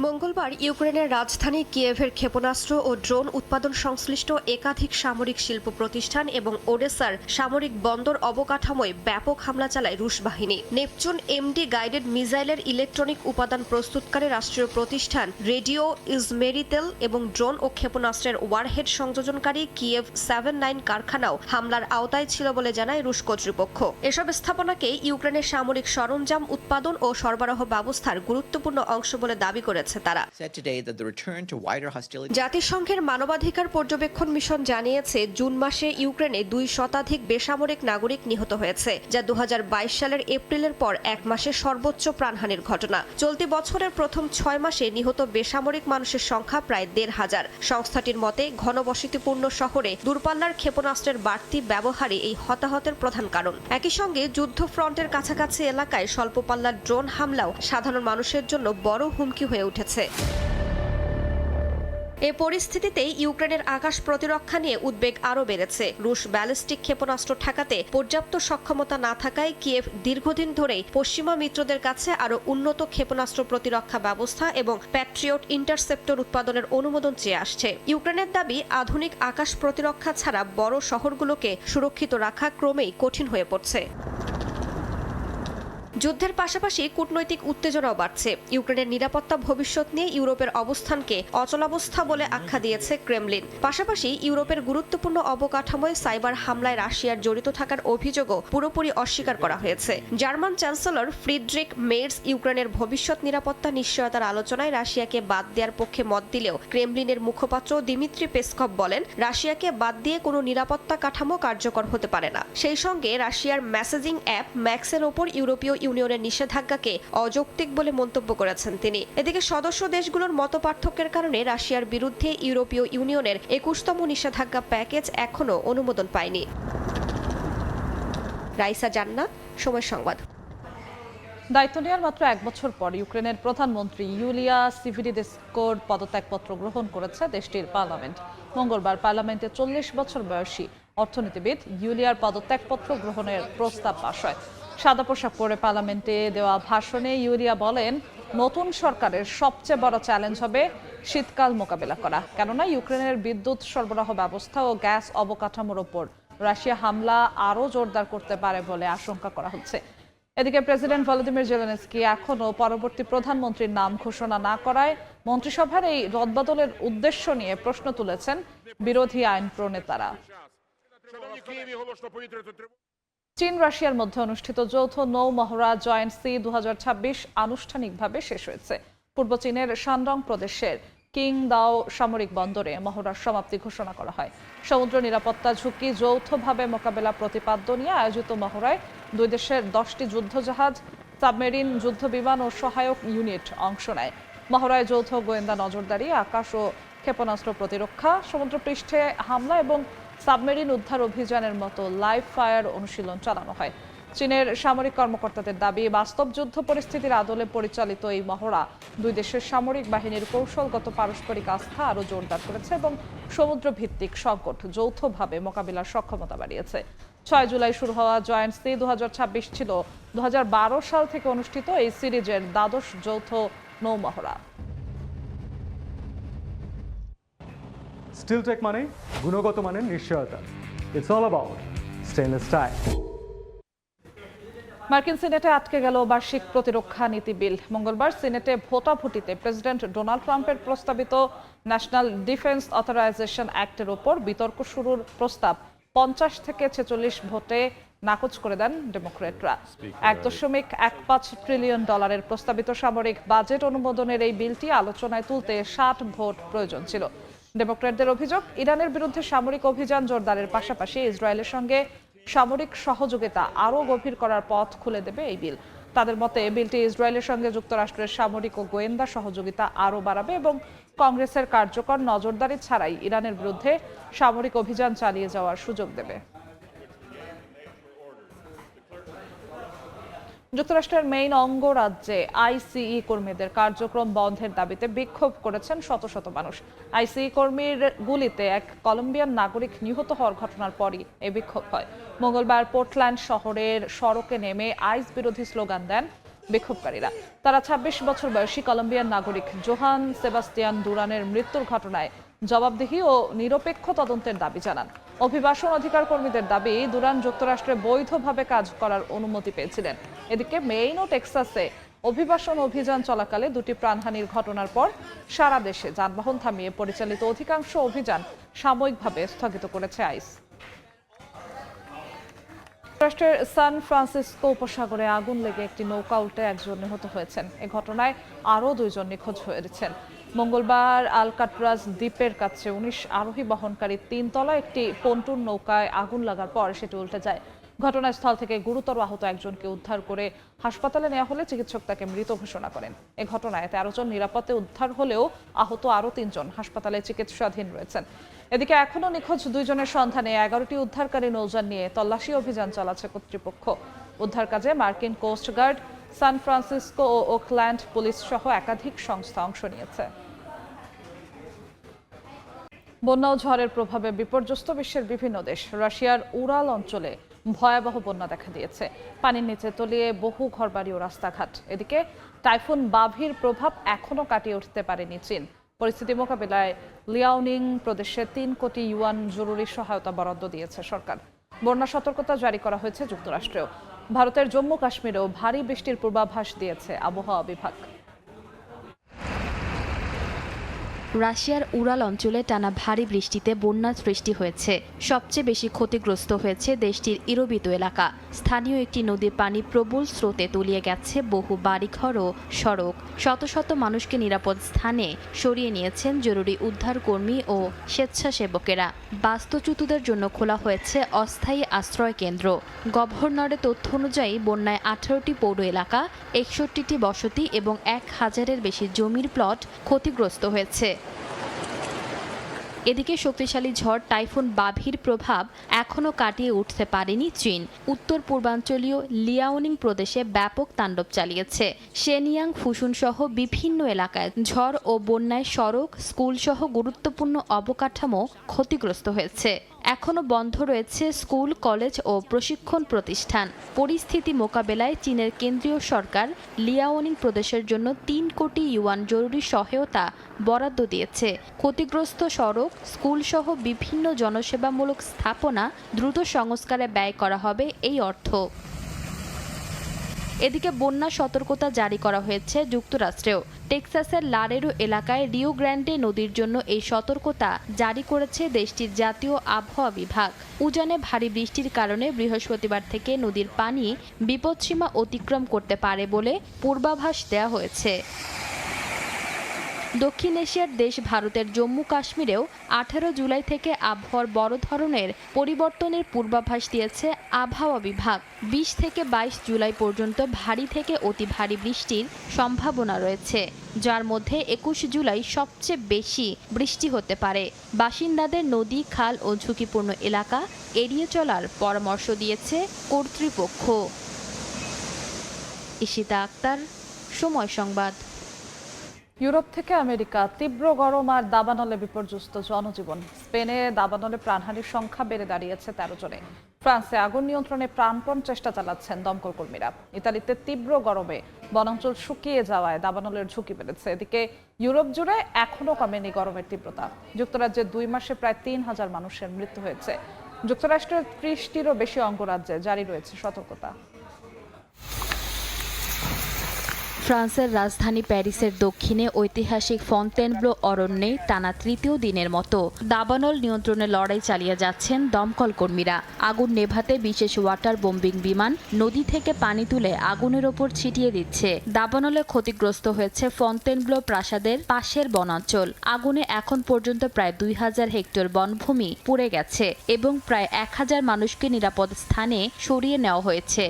মঙ্গলবার ইউক্রেনের রাজধানী কিয়েভের ক্ষেপণাস্ত্র ও ড্রোন উৎপাদন সংশ্লিষ্ট একাধিক সামরিক শিল্প প্রতিষ্ঠান এবং ওডেসার সামরিক বন্দর অবকাঠামোয় ব্যাপক হামলা চালায় রুশ বাহিনী। নেপচুন এমডি গাইডেড মিসাইলের ইলেকট্রনিক উপাদান প্রস্তুতকারী রাষ্ট্রীয় প্রতিষ্ঠান রেডিও ইজমেরিতেল এবং ড্রোন ও ক্ষেপণাস্ত্রের ওয়ারহেড সংযোজনকারী কিয়েভ 79 কারখানাও হামলার আওতায় ছিল বলে জানায় রুশ কর্তৃপক্ষ। এসব স্থাপনাকে ইউক্রেনের সামরিক সরঞ্জাম উৎপাদন ও সরবরাহ ব্যবস্থার গুরুত্বপূর্ণ অংশ বলে দাবি করেছে তারা। জাতিসংঘের মানবাধিকার পর্যবেক্ষণ মিশন জানিয়েছে, জুন মাসে ইউক্রেনে 2 শতাধিক বেসামরিক নাগরিক নিহত হয়েছে, যা 2022 সালের এপ্রিলের পর এক মাসে সর্বোচ্চ প্রাণহানির ঘটনা। চলতি বছরের প্রথম 6 মাসে নিহত বেসামরিক মানুষের সংখ্যা প্রায় 1,500। সংস্থাটির মতে, ঘনবসতিপূর্ণ শহরে দূরপাল্লার ক্ষেপণাস্ত্রের বাড়তি ব্যবহারই এই হতাহতের প্রধান কারণ। একই সঙ্গে যুদ্ধ ফ্রন্টের কাছাকাছি এলাকায় স্বল্পপাল্লার ড্রোন হামলাও সাধারণ মানুষের জন্য বড় হুমকি হয়ে উঠেছে। এ পরিস্থিতিতে ইউক্রেনের আকাশ প্রতিরক্ষা নিয়ে উদ্বেগ আরও বেড়েছে। রুশ ব্যালিস্টিক ক্ষেপণাস্ত্র ঠেকাতে পর্যাপ্ত সক্ষমতা না থাকায় কিয়েভ দীর্ঘদিন ধরেই পশ্চিমা মিত্রদের কাছে আরও উন্নত ক্ষেপণাস্ত্র প্রতিরক্ষা ব্যবস্থা এবং প্যাট্রিয়ট ইন্টারসেপ্টর উৎপাদনের অনুমোদন চেয়ে আসছে। ইউক্রেনের দাবি, আধুনিক আকাশ প্রতিরক্ষা ছাড়া বড় শহরগুলোকে সুরক্ষিত রাখা ক্রমেই কঠিন হয়ে পড়ছে। যুদ্ধের পাশাপাশি কূটনৈতিক উত্তেজনাও বাড়ছে। ইউক্রেনের নিরাপত্তা ভবিষ্যৎ নিয়ে ইউরোপের অবস্থানকে অচলাবস্থা বলে আখ্যা দিয়েছে ক্রেমলিন। পাশাপাশি ইউরোপের গুরুত্বপূর্ণ অবকাঠামোয় সাইবার হামলায় রাশিয়ার জড়িত থাকার অভিযোগও পুরোপুরি অস্বীকার করা হয়েছে। জার্মান চ্যান্সেলর ফ্রিডরিখ মের্জ ইউক্রেনের ভবিষ্যৎ নিরাপত্তা নিশ্চয়তার আলোচনায় রাশিয়াকে বাদ দেওয়ার পক্ষে মত দিলেও ক্রেমলিনের মুখপাত্র দিমিত্রি পেসকভ বলেন, রাশিয়াকে বাদ দিয়ে কোনো নিরাপত্তা কাঠামো কার্যকর হতে পারে না। সেই সঙ্গে রাশিয়ার মেসেজিং অ্যাপ ম্যাক্সের ওপর ইউরোপীয় ইউনিয়নের নিষেধাজ্ঞাকে অযৌক্তিক বলে মন্তব্য করেছেন তিনি। এদিকে সদস্য দেশগুলোর মতপার্থক্যের কারণে রাশিয়ার বিরুদ্ধে ইউরোপীয় ইউনিয়নের 21তম নিষেধাজ্ঞা প্যাকেজ এখনও অনুমোদন পায়নি। রাইসা জান্নাত, সময় সংবাদ। দায়িত্ব নেওয়ার মাত্র 1 বছর পর ইউক্রেনের প্রধানমন্ত্রী ইউলিয়া সিভিরিদেস্কোর পদত্যাগপত্র গ্রহণ করেছে দেশটির পার্লামেন্ট। মঙ্গলবার পার্লামেন্টে 40 বছর বয়সী অর্থনীতিবিদ ইউলিয়ার পদত্যাগপত্র গ্রহণের প্রস্তাব পাস হয়। সাদা পোশাক পরে পার্লামেন্টে দেওয়া ভাষণে ইউলিয়া বলেন, নতুন সরকারের সবচেয়ে বড় চ্যালেঞ্জ হবে শীতকাল মোকাবেলা করা, কেননা ইউক্রেনের বিদ্যুৎ সরবরাহ ব্যবস্থা ও গ্যাস অবকাঠামোর ওপর রাশিয়া হামলা আরও জোরদার করতে পারে বলে আশঙ্কা করা হচ্ছে। এদিকে প্রেসিডেন্ট ভলোদিমির জেলেনস্কি এখনও পরবর্তী প্রধানমন্ত্রীর নাম ঘোষণা না করায় মন্ত্রিসভার এই রদবদলের উদ্দেশ্য নিয়ে প্রশ্ন তুলেছেন বিরোধী আইন প্রণেতারা। চীন রাশিয়ার মধ্যে অনুষ্ঠিত যৌথ নৌ মহড়া জয়েন্ট সি 2026 আনুষ্ঠানিকভাবে শেষ হয়েছে। পূর্ব চীনের শানডং প্রদেশের কিংদাও সামরিক বন্দরে মহড়ার সমাপ্তি ঘোষণা করা হয়। সমুদ্র নিরাপত্তা ঝুঁকি যৌথভাবে মোকাবেলা প্রতিপাদ্য নিয়ে আয়োজিত মহড়ায় দুই দেশের 10টি যুদ্ধজাহাজ, সাবমেরিন, যুদ্ধবিমান ও সহায়ক ইউনিট অংশ নেয়। মহড়ায় যৌথ গোয়েন্দা নজরদারি, আকাশ ও ক্ষেপণাস্ত্র প্রতিরক্ষা, সমুদ্রপৃষ্ঠে হামলা এবং সাবমেরিন উদ্ধার অভিযানের মতো লাইভ ফায়ার অনুশীলন চালানো হয়। চীনের সামরিক কর্মকর্তাদের দাবি, বাস্তব যুদ্ধ পরিস্থিতির আদলে পরিচালিত এই মহড়া দুই দেশের সামরিক বাহিনীর কৌশলগত পারস্পরিক আস্থা আরও জোরদার করেছে এবং সমুদ্র ভিত্তিক সংকট যৌথভাবে মোকাবিলার সক্ষমতা বাড়িয়েছে। 6 জুলাই শুরু হওয়া জয়েন্ট সি 2026 ছিল 2012 সাল থেকে অনুষ্ঠিত এই সিরিজের দ্বাদশ যৌথ নৌ মহড়া। স্টিলটেক মানে গুণগত মানের নিশ্চয়তা। It's all about stainless style. মার্কিন সিনেটে আটকে গেল বার্ষিক প্রতিরক্ষা নীতি বিল। মঙ্গলবার সিনেটে ভোটাভুটিতে প্রেসিডেন্ট ডোনাল্ড ট্রাম্পের প্রস্তাবিত ন্যাশনাল ডিফেন্স অথরাইজেশন অ্যাক্টের ওপর বিতর্ক শুরুর প্রস্তাব 50 থেকে 46 ভোটে নাকচ করে দেন ডেমোক্র্যাটরা। $1.15 ট্রিলিয়ন প্রস্তাবিত সামরিক বাজেট অনুমোদনের এই বিলটি আলোচনায় তুলতে 60 ভোট প্রয়োজন ছিল। ডেমোক্র্যাটদের অভিযোগ, ইরানের বিরুদ্ধে সামরিক অভিযান জোরদারের পাশাপাশি ইসরায়েলের সঙ্গে সামরিক সহযোগিতা আরও গভীর করার পথ খুলে দেবে এই বিল। তাদের মতে বিলটি ইসরায়েলের সঙ্গে যুক্তরাষ্ট্রের সামরিক ও গোয়েন্দা সহযোগিতা আরও বাড়াবে এবং কংগ্রেসের কার্যকর নজরদারি ছাড়াই ইরানের বিরুদ্ধে সামরিক অভিযান চালিয়ে যাওয়ার সুযোগ দেবে। যুক্তরাষ্ট্রের মেইন অঙ্গরাজ্যে আইসিই কর্মীদের কার্যক্রম বন্ধের দাবিতে বিক্ষোভ করেছেন শত শত মানুষ। আইসিই কর্মীর গুলিতে এক কলম্বিয়ান নাগরিক নিহত হওয়ার ঘটনার পরই এই বিক্ষোভ হয়। মঙ্গলবার পোর্টল্যান্ড শহরের সড়কে নেমে আইস বিরোধী স্লোগান দেন বিক্ষোভকারীরা। তারা 26 বছর বয়সী কলম্বিয়ান নাগরিক জোহান সেবাস্তিয়ান দুরানের মৃত্যুর ঘটনায় জবাবদিহি ও নিরপেক্ষ তদন্তের দাবি জানান। অভিবাসন অধিকার কর্মীদের দাবি, দুরান যুক্তরাষ্ট্রে বৈধভাবে কাজ করার অনুমতি পেয়েছিলেন। এদিকে মেইন ও টেক্সাসে অভিবাসন অভিযান চলাকালে দুটি প্রাণহানির ঘটনার পর সারা দেশে যানবাহন থামিয়ে পরিচালিত অধিকাংশ অভিযান সাময়িকভাবে স্থগিত করেছে আইস। যুক্তরাষ্ট্রের সান ফ্রান্সিসকো উপসাগরে আগুন লেগে একটি নৌকা উল্টে একজন নিহত হয়েছেন। এ ঘটনায় আরও 2 জন নিখোঁজ হয়েছেন। মঙ্গলবার আলকাট্রাজ দ্বীপের কাছে 19 আরোহী বহনকারী 3 তলা একটি পন্টুন নৌকায় আগুন লাগার পর সেটি উল্টে যায়। ঘটনাস্থল থেকে গুরুতর আহত একজনকে উদ্ধার করে হাসপাতালে নেওয়া হলে চিকিৎসক তাকে মৃত ঘোষণা করেন। এ ঘটনায় 13 জন নিরাপদে উদ্ধার হলেও আহত আরও 3 জন হাসপাতালে চিকিৎসাধীন রয়েছেন। এদিকে এখনও নিখোঁজ 2 জনের সন্ধানে 11টি উদ্ধারকারী নৌযান নিয়ে তল্লাশি অভিযান চালাচ্ছে কর্তৃপক্ষ। উদ্ধার কাজে মার্কিন কোস্টগার্ড, সান ফ্রান্সিসকো ও ওকল্যান্ড পুলিশ সহ একাধিক সংস্থা অংশ নিয়েছে। বন্যা ও ঝড়ের প্রভাবে বিপর্যস্ত বিশ্বের বিভিন্ন দেশ। রাশিয়ার উরাল অঞ্চলে ভয়াবহ বন্যা দেখা দিয়েছে। পানির নিচে তলিয়ে বহু ঘরবাড়ি ও রাস্তাঘাট। এদিকে টাইফুন বাভির প্রভাব এখনও কাটিয়ে উঠতে পারেনি চীন। পরিস্থিতি মোকাবিলায় লিয়াওনিং প্রদেশে 3 কোটি ইউয়ান জরুরি সহায়তা বরাদ্দ দিয়েছে সরকার। বন্যা সতর্কতা জারি করা হয়েছে যুক্তরাষ্ট্রেও। ভারতের জম্মু কাশ্মীরেও ভারী বৃষ্টির পূর্বাভাস দিয়েছে আবহাওয়া বিভাগ। রাশিয়ার উরাল অঞ্চলে টানা ভারী বৃষ্টিতে বন্যার সৃষ্টি হয়েছে। সবচেয়ে বেশি ক্ষতিগ্রস্ত হয়েছে দেশটির ইরবিত এলাকা। স্থানীয় একটি নদীর পানি প্রবল স্রোতে তলিয়ে গেছে বহু বাড়িঘর ও সড়ক। শত শত মানুষকে নিরাপদ স্থানে সরিয়ে নিয়েছেন জরুরি উদ্ধার কর্মী ও স্বেচ্ছাসেবকেরা। বাস্তুচ্যুতদের জন্য খোলা হয়েছে অস্থায়ী আশ্রয় কেন্দ্র। গভর্নরের তথ্য অনুযায়ী বন্যায় 18টি পৌর এলাকা, 61টি বসতি এবং 1000-এর বেশি জমির প্লট ক্ষতিগ্রস্ত হয়েছে। এদিকে শক্তিশালী ঝড় টাইফুন বাভির প্রভাব এখনও কাটিয়ে উঠতে পারেনি চীন। উত্তর পূর্বাঞ্চলীয় লিয়াওনিং প্রদেশে ব্যাপক তাণ্ডব চালিয়েছে। শেনিয়াং, ফুসুন সহ বিভিন্ন এলাকায় ঝড় ও বন্যায় সড়ক, স্কুল সহ গুরুত্বপূর্ণ অবকাঠামো ক্ষতিগ্রস্ত হয়েছে। এখনও বন্ধ রয়েছে স্কুল, কলেজ ও প্রশিক্ষণ প্রতিষ্ঠান। পরিস্থিতি মোকাবেলায় চীনের কেন্দ্রীয় সরকার লিয়াওনিং প্রদেশের জন্য 3 কোটি ইউয়ান জরুরি সহায়তা বরাদ্দ দিয়েছে। ক্ষতিগ্রস্ত সড়ক, সড়ক স্কুলসহ বিভিন্ন জনসেবামূলক স্থাপনা দ্রুত সংস্কারে ব্যয় করা হবে এই অর্থ। এদিকে বন্যা সতর্কতা জারি করা হয়েছে যুক্তরাষ্ট্রেও। টেক্সাসের লারেরো এলাকায় রিও গ্র্যান্ডে নদীর জন্য এই সতর্কতা জারি করেছে দেশটির জাতীয় আবহাওয়া বিভাগ। উজানে ভারী বৃষ্টির কারণে বৃহস্পতিবার থেকে নদীর পানি বিপদসীমা অতিক্রম করতে পারে বলে পূর্বাভাস দেওয়া হয়েছে। দক্ষিণ এশিয়ার দেশ ভারতের জম্মু কাশ্মীরেও 18 জুলাই থেকে আবহাওয়ার বড় ধরনের পরিবর্তনের পূর্বাভাস দিয়েছে আবহাওয়া বিভাগ। 20 থেকে 22 জুলাই পর্যন্ত ভারী থেকে অতি ভারী বৃষ্টির সম্ভাবনা রয়েছে, যার মধ্যে 21 জুলাই সবচেয়ে বেশি বৃষ্টি হতে পারে। বাসিন্দাদের নদী, খাল ও ঝুঁকিপূর্ণ এলাকা এড়িয়ে চলার পরামর্শ দিয়েছে কর্তৃপক্ষ। ইশিতা আক্তার, সময় সংবাদ। ইউরোপ থেকে আমেরিকা, তীব্র গরম আর দাবানলে বিপর্যস্ত জনজীবন। স্পেনে দাবানলে প্রাণহানির সংখ্যা বেড়ে দাঁড়িয়েছে 13 জনে। ফ্রান্সে আগুন নিয়ন্ত্রণে প্রাণপণ চেষ্টা চালাচ্ছেন দমকল কর্মীরা। ইতালিতে তীব্র গরমে বনাঞ্চল শুকিয়ে যাওয়ায় দাবানলের ঝুঁকি বেড়েছে। এদিকে ইউরোপ জুড়ে এখনও কমেনি গরমের তীব্রতা। যুক্তরাজ্যে 2 মাসে প্রায় 3000 মানুষের মৃত্যু হয়েছে। যুক্তরাষ্ট্রের 30টিরও বেশি অঙ্গরাজ্যে জারি রয়েছে সতর্কতা। ফ্রান্সের রাজধানী প্যারিসের দক্ষিণে ঐতিহাসিক ফন্টেনব্লো অরণ্যে টানা তৃতীয় দিনের মতো দাবানল নিয়ন্ত্রণে লড়াই চালিয়ে যাচ্ছেন দমকল কর্মীরা। আগুন নেভাতে বিশেষ ওয়াটার বোম্বিং বিমান নদী থেকে পানি তুলে আগুনের ওপর ছিটিয়ে দিচ্ছে। দাবানলে ক্ষতিগ্রস্ত হয়েছে ফন্টেনব্লো প্রাসাদের পাশের বনাঞ্চল। আগুনে এখন পর্যন্ত প্রায় 2000 হেক্টর বনভূমি পুড়ে গেছে এবং প্রায় 1000 মানুষকে নিরাপদ স্থানে সরিয়ে নেওয়া হয়েছে।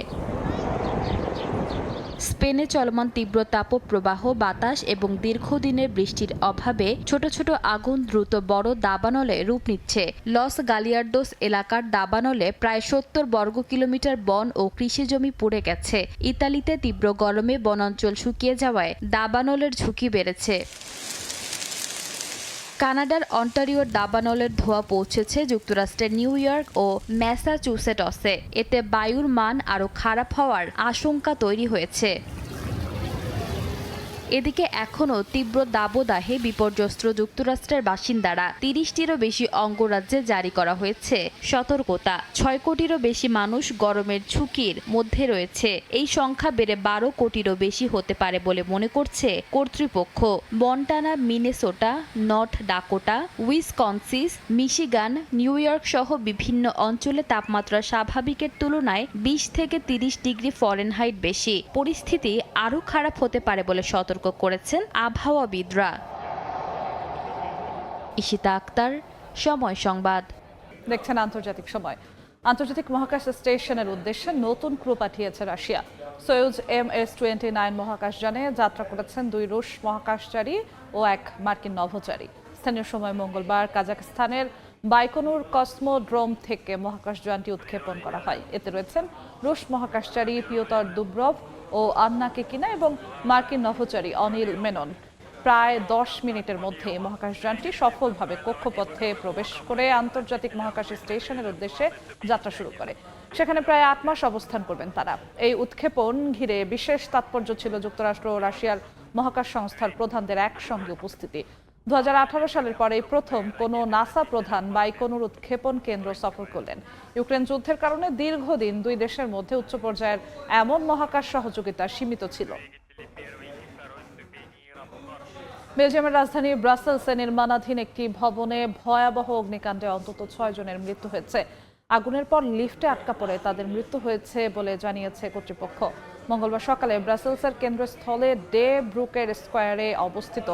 স্পেনে চলমান তীব্র তাপপ্রবাহ, বাতাস এবং দীর্ঘদিনের বৃষ্টির অভাবে ছোট ছোট আগুন দ্রুত বড় দাবানলে রূপ নিচ্ছে। লস গালিয়ার্দোস এলাকার দাবানলে প্রায় 70 বর্গ কিলোমিটার বন ও কৃষিজমি পুড়ে গেছে। ইতালিতে তীব্র গরমে বনাঞ্চল শুকিয়ে যাওয়ায় দাবানলের ঝুঁকি বেড়েছে। কানাডার অন্টারিওর দাবানলের ধোঁয়া পৌঁছেছে যুক্তরাষ্ট্রের নিউ ইয়র্ক ও ম্যাসাচুসেটসে। এতে বায়ুর মান আরও খারাপ হওয়ার আশঙ্কা তৈরি হয়েছে। এদিকে এখনও তীব্র দাবদাহে বিপর্যস্ত যুক্তরাষ্ট্রের বাসিন্দারা। 30টিরও বেশি অঙ্গরাজ্যে জারি করা হয়েছে সতর্কতা। 6 কোটিরও বেশি মানুষ গরমের ঝুঁকির মধ্যে রয়েছে। এই সংখ্যা বেড়ে 12 কোটিরও বেশি হতে পারে বলে মনে করছে কর্তৃপক্ষ। Montana, Minnesota, north Dakota, Wisconsin, Michigan, new York সহ বিভিন্ন অঞ্চলে তাপমাত্রা স্বাভাবিকের তুলনায় 20 থেকে 30 ডিগ্রি ফরেনহাইট বেশি। পরিস্থিতি আরও খারাপ হতে পারে বলে সতর্ক করেছেন আবহাওয়াবিদরা। ইশিতা আক্তার, সময় সংবাদ। দেখছেন আন্তর্জাতিক সময়। আন্তর্জাতিক মহাকাশ স্টেশনের উদ্দেশ্যে নতুন ক্রু পাঠিয়েছে রাশিয়া। সোয়ুজ MS-29 মহাকাশযানে যাত্রা করেছেন 2 রুশ মহাকাশচারী ও 1 মার্কিন নভোচারী। স্থানীয় সময় মঙ্গলবার কাজাখস্তানের বাইকনুর কসমোড্রোম থেকে মহাকাশযানটি উৎক্ষেপণ করা হয়। এতে রয়েছেন রুশ মহাকাশচারী পিওতর দুব্রভ ও আন্না কেকিনা এবং মার্কিন নভোচারী অনিল মেনন। প্রায় 10 মিনিটের মধ্যে মহাকাশযানটি সফলভাবে কক্ষপথে প্রবেশ করে আন্তর্জাতিক মহাকাশ স্টেশনের উদ্দেশ্যে যাত্রা শুরু করে। সেখানে প্রায় 8 মাস অবস্থান করবেন তারা। এই উৎক্ষেপণ ঘিরে বিশেষ তাৎপর্য ছিল যুক্তরাষ্ট্র ও রাশিয়ার মহাকাশ সংস্থার প্রধানদের একসঙ্গে উপস্থিতি। 2018 সালের পরে প্রথম কোনো নাসা প্রধান বাইকনুর উৎক্ষেপণ কেন্দ্র সফর করলেন। ইউক্রেন যুদ্ধের কারণে দীর্ঘদিন 2 দেশের মধ্যে উচ্চ পর্যায়ের এমন মহাকাশ সহযোগিতা সীমিত ছিল। বেলজিয়ামের রাজধানী ব্রাসেলসে নির্মাণাধীন একটি ভবনে ভয়াবহ অগ্নিকাণ্ডে অন্তত 6 জনের মৃত্যু হয়েছে। আগুনের পর লিফটে আটকা পড়ে তাদের মৃত্যু হয়েছে বলে জানিয়েছে কর্তৃপক্ষ। মঙ্গলবার সকালে ব্রাসেলসের কেন্দ্রস্থলে ডে ব্রুকের স্কোয়ারে অবস্থিত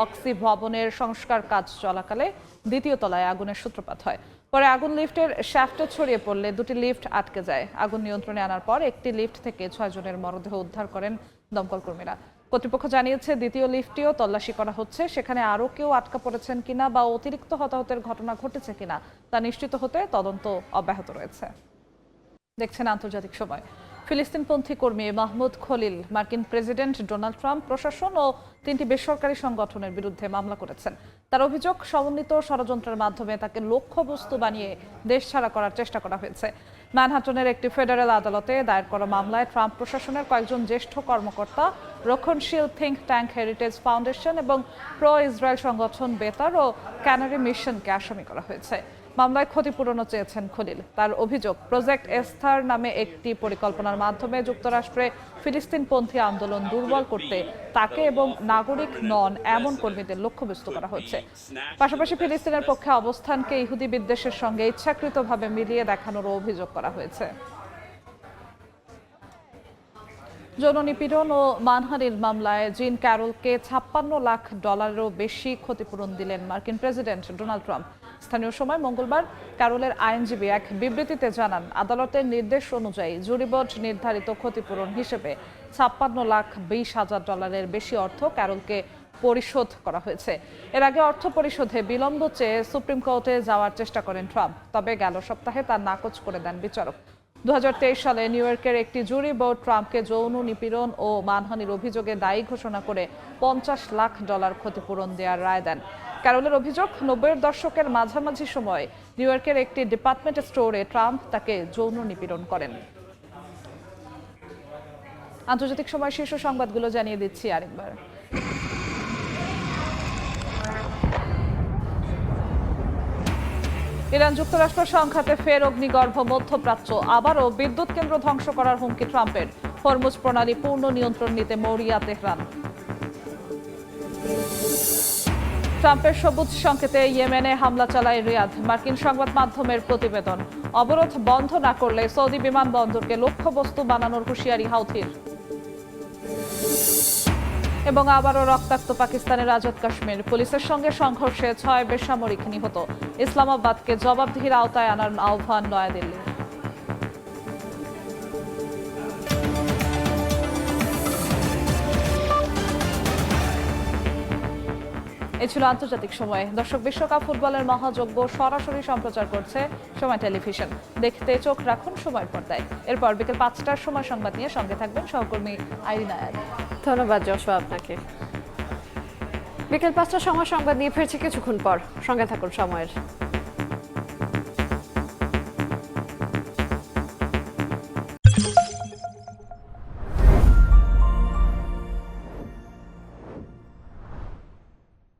অক্সি ভবনের সংস্কার কাজ চলাকালে 2য় তলায় আগুনের সূত্রপাত হয়। পরে আগুন লিফটের শ্যাফটে ছড়িয়ে পড়লে 2টি লিফট আটকে যায়। আগুন নিয়ন্ত্রণে আনার পর একটি লিফট থেকে 6 জনের মরদেহ উদ্ধার করেন দমকল কর্মীরা। কর্তৃপক্ষ জানিয়েছে 2য় লিফটটিও তল্লাশি করা হচ্ছে। সেখানে আরও কেউ আটকা পড়েছেন কিনা বা অতিরিক্ত হতাহতের ঘটনা ঘটেছে কিনা তা নিশ্চিত হতে তদন্ত অব্যাহত রয়েছে। দেখছেন আন্তর্জাতিক সময়। ফিলিস্তিনপন্থী কর্মী মাহমুদ খলিল মার্কিন প্রেসিডেন্ট ডোনাল্ড ট্রাম্প, প্রশাসন ও 3টি বেসরকারি সংগঠনের বিরুদ্ধে মামলা করেছেন। তার অভিযোগ, সমন্বিত ষড়যন্ত্রের মাধ্যমে তাকে লক্ষ্যবস্তু বানিয়ে দেশ ছাড়া করার চেষ্টা করা হয়েছে। ম্যানহাটনের একটি ফেডারেল আদালতে দায়ের করা মামলায় ট্রাম্প প্রশাসনের কয়েকজন জ্যেষ্ঠ কর্মকর্তা, রক্ষণশীল থিঙ্ক ট্যাঙ্ক হেরিটেজ ফাউন্ডেশন এবং প্রো ইসরায়েল সংগঠন বেতার ও ক্যানারি মিশনকে আসামি করা হয়েছে। মামলায় ক্ষতিপূরণও চেয়েছেন খলিল। তার অভিযোগ, প্রজেক্ট এস্থার নামে একটি পরিকল্পনার মাধ্যমে যুক্তরাষ্ট্রে ফিলিস্তিনপন্থী আন্দোলন দুর্বল করতে তাকে এবং নাগরিক নন এমন কর্মীদের লক্ষ্যবস্তু করা হচ্ছে। পাশাপাশি ফিলিস্তিনের পক্ষে অবস্থানকে ইহুদি বিদ্বেষের সঙ্গে ইচ্ছাকৃতভাবে মিলিয়ে দেখানোরও অভিযোগ করা হয়েছে। যৌন নিপীড়ন ও মানহানির মামলায় জিন ক্যারলকে $56 লাখ বেশি ক্ষতিপূরণ দিলেন মার্কিন প্রেসিডেন্ট ডোনাল্ড ট্রাম্প। স্থানীয় সময় মঙ্গলবার ক্যারলের আইনজীবী এক বিবৃতিতে জানান, আদালতের নির্দেশ অনুযায়ী জুরি বোর্ড নির্ধারিত ক্ষতিপূরণ হিসেবে $56,20,000 বেশি অর্থ ক্যারলকে পরিশোধ করা হয়েছে। এর আগে অর্থ পরিশোধে বিলম্ব চেয়ে সুপ্রিম কোর্টে যাওয়ার চেষ্টা করেন ট্রাম্প, তবে গেল সপ্তাহে তা নাকচ করে দেন বিচারক। 2023 সালে নিউ ইয়র্কের একটি জুরি বোর্ড ট্রাম্পকে যৌন নিপীড়ন ও মানহানির অভিযোগে দায়ী ঘোষণা করে $50 লাখ ক্ষতিপূরণ দেওয়ার রায় দেন। ক্যারলের অভিযোগ, 90-এর দশকের মাঝামাঝি সময়ে নিউ ইয়র্কের একটি ডিপার্টমেন্ট স্টোরে ট্রাম্প তাকে যৌন নিপীড়ন করেন। আন্তর্জাতিক সময় শীর্ষ সংবাদগুলো জানিয়ে দিচ্ছি আরেকবার। ইরান যুক্তরাষ্ট্র সংঘাতে ফের অগ্নিগর্ভ মধ্যপ্রাচ্য, আবারও বিদ্যুৎ কেন্দ্র ধ্বংস করার হুমকি ট্রাম্পের। হরমুজ প্রণালী পূর্ণ নিয়ন্ত্রণ নিতে মরিয়া তেহরান। ট্রাম্পের সবুজ সংকেতে ইয়েমেনে হামলা চালায় রিয়াদ। মার্কিন সংবাদ মাধ্যমের প্রতিবেদন, অবরোধ বন্ধ না করলে সৌদি বিমানবন্দরকে লক্ষ্যবস্তু বানানোর হুঁশিয়ারি হাউথির। এবং আবারও রক্তাক্ত পাকিস্তানের আজাদ কাশ্মীর, পুলিশের সঙ্গে সংঘর্ষে 6 বেসামরিক নিহত। ইসলামাবাদকে জবাবদিহির আওতায় আনার আহ্বান নয়াদিল্লি। এই ছিল আন্তর্জাতিক সময়। দর্শক, বিশ্বকাপ ফুটবলের মহাযজ্ঞ সরাসরি সম্প্রচার করছে সময় টেলিভিশন। দেখতে চোখ রাখুন সময় পর্দায়। এরপর বিকেল 5টার সময় সংবাদ নিয়ে সঙ্গে থাকবেন সহকর্মী আইরিনা। ধন্যবাদ যশোয়া আপনাকে। বিকেল 5টার সময় সংবাদ নিয়ে ফিরছি কিছুক্ষণ পর, সঙ্গে থাকুন সময়ের।